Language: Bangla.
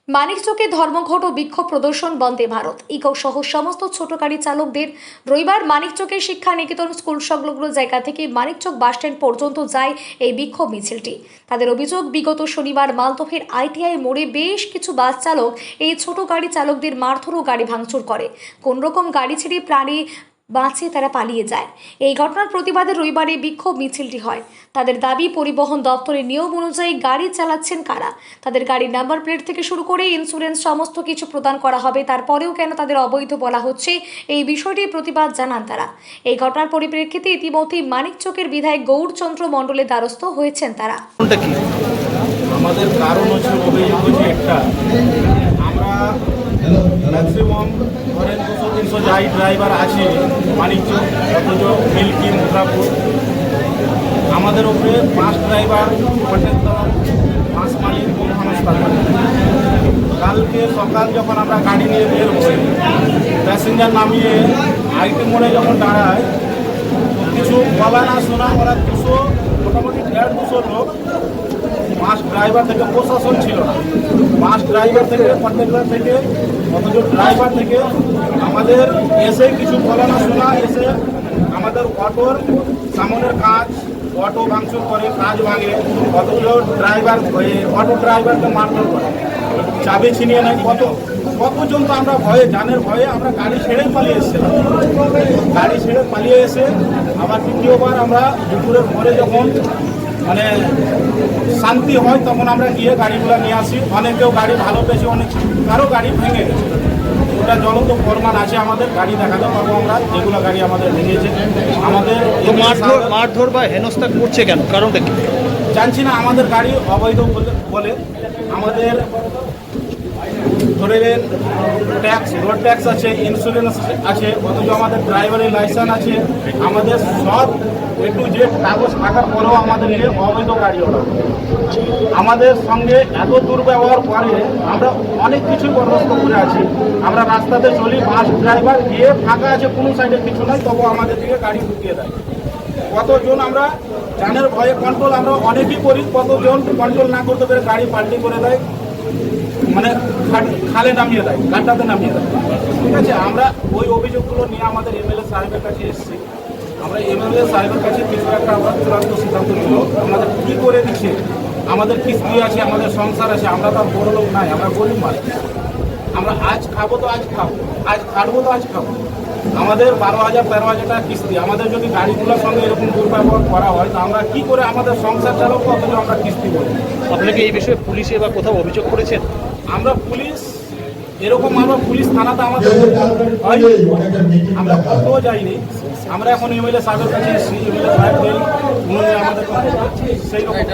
মানিকচকে ধর্মঘট ও বিক্ষোভ প্রদর্শন বন্দে ভারত ইকো সহ সমস্ত ছোট গাড়ি চালকদের রবিবার মানিকচকের শিক্ষা নিকেতন স্কুল সংলগ্ন জায়গা থেকে মানিকচক বাসস্ট্যান্ড পর্যন্ত যায় এই বিক্ষোভ মিছিলটি। তাদের অভিযোগ, বিগত শনিবার মালদহের আইটিআই মোড়ে বেশ কিছু বাস চালক এই ছোট গাড়ি চালকদের মারধর ও গাড়ি ভাঙচুর করে। কোন রকম গাড়ি ছেড়ে প্রাণে বাঁচে তারা পালিয়ে যায়। এই ঘটনার প্রতিবাদে রবিবারে বিক্ষোভ মিছিলটি হয়। তাদের দাবি, পরিবহন দপ্তরের নিয়ম অনুযায়ী গাড়ি চালাচ্ছেন কারা, তাদের গাড়ির নাম্বার প্লেট থেকে শুরু করে ইন্স্যুরেন্স সমস্ত কিছু প্রদান করা হবে, তারপরেও কেন তাদের অবৈধ বলা হচ্ছে, এই বিষয়টির প্রতিবাদ জানান তারা। এই ঘটনার পরিপ্রেক্ষিতে ইতিমধ্যেই মানিকচকের বিধায়ক গৌরচন্দ্র মণ্ডলের দ্বারস্থ হয়েছেন তারা। আমাদের কারণ হচ্ছে অভিযোগ হচ্ছে একটা, আমরা ম্যাক্সিমাম ধরেন 200-300 যাই ড্রাইভার আছে মানিকচক, অথচ মিল্কি, মুদ্রাপুর, আমাদের উপরে বাস ড্রাইভার, কন্ট্রাক্টর, বাস মালিক কোনো সমস্যা করে। কালকে সকাল যখন আমরা গাড়ি নিয়ে বের হই, প্যাসেঞ্জার নামিয়ে আইটি মোড়ে যখন দাঁড়ায়, কিছু বলা না শোনা, ওরা মোটামুটি 150 লোক, বাস ড্রাইভার থেকে প্রশাসন ছিল না, বাস ড্রাইভার থেকে, কন্ট্রাক্টর থেকে, অথচ ড্রাইভার থেকে আমাদের এসে কিছু বলা না শোনা এসে আমাদের অটোর সামনের কাজ, অটো ভাঙচুর করে, কাজ ভাঙে, অথচ ড্রাইভার অটো ড্রাইভারকে মারধর করে, চাবি ছিনিয়ে নেয়। কতজন তো আমরা ভয়ে, জানের ভয়ে আমরা গাড়ি ছেড়েই পালিয়ে এসেছিলাম। গাড়ি ছেড়ে পালিয়ে এসে আবার দ্বিতীয়বার আমরা দুপুরের পরে যখন মানে শান্তি হয় তখন আমরা গিয়ে গাড়িগুলো নিয়ে আসি। অনেকেও গাড়ি ভালো পেয়েছি, অনেক কারো গাড়ি ভেঙে গেছে। ওটা জ্বলন্ত প্রমাণ আছে, আমাদের গাড়ি দেখাতে পারবো আমরা যেগুলো গাড়ি আমাদের ভেঙেছে। আমাদের মারধর বা হেনস্থা করছে কেন, কারণটা কি জানছি না। আমাদের গাড়ি অবৈধ বলে আমাদের ধরে নেন ট্যাক্স, রোড ট্যাক্স আছে, ইন্স্যুরেন্স আছে, অথচ আমাদের ড্রাইভারের লাইসেন্স আছে, আমাদের সব একটু যে কাগজ থাকার পরেও আমাদের অবৈধ গাড়ি ওঠা। আমাদের সঙ্গে এত দুর্ব্যবহার করে আমরা অনেক কিছুই বরদাস্ত করে আছি। আমরা রাস্তাতে চলি, বাস ড্রাইভার গিয়ে ফাঁকা আছে, কোনো সাইডে কিছু নাই, তবু আমাদের দিকে গাড়ি ঢুকিয়ে দেয়। কতজন আমরা জানের ভয়ে কন্ট্রোল আমরা অনেকই করি, কতজন কন্ট্রোল না করতে পেরে গাড়ি পাল্টি করে দেয়, মানে খালে নামিয়ে দেয়, গাড্ডাতে নামিয়ে দেয়। ঠিক আছে, আমরা ওই অভিযোগগুলো নিয়ে আমাদের এমএলএ সাহেবের কাছে এসেছি। আমরা এমএলএ সাহেবের কাছে কিছু একটা আমরা চূড়ান্ত সিদ্ধান্ত নিল, আমাদের কী করে দিচ্ছে, আমাদের কিস্তি আছে, আমাদের সংসার আছে, আমরা তো বড় লোক নাই, আমরা গরিব মানুষ। আমরা আজ খাবো তো আজ খাবো, আজ খাটবো তো আজ খাবো। আমাদের 12,000-13,000 টাকা কিস্তি। আমাদের যদি গাড়িগুলোর সঙ্গে এরকম দুর্ব্যবহার করা হয় তো আমরা কি করে আমাদের সংসার চালাবো, অথচ আমরা কিস্তি বলি। আপনাকে এই বিষয়ে পুলিশে বা কোথাও অভিযোগ করেছেন? আমরা পুলিশ এরকম আমরা পুলিশ থানাতে আমাদের আমরা কোথাও যাইনি। আমরা এখন এমএলএ সাহেবের কাছে এসেছি, এমএলএ সাহেব আমাদের সেই রকম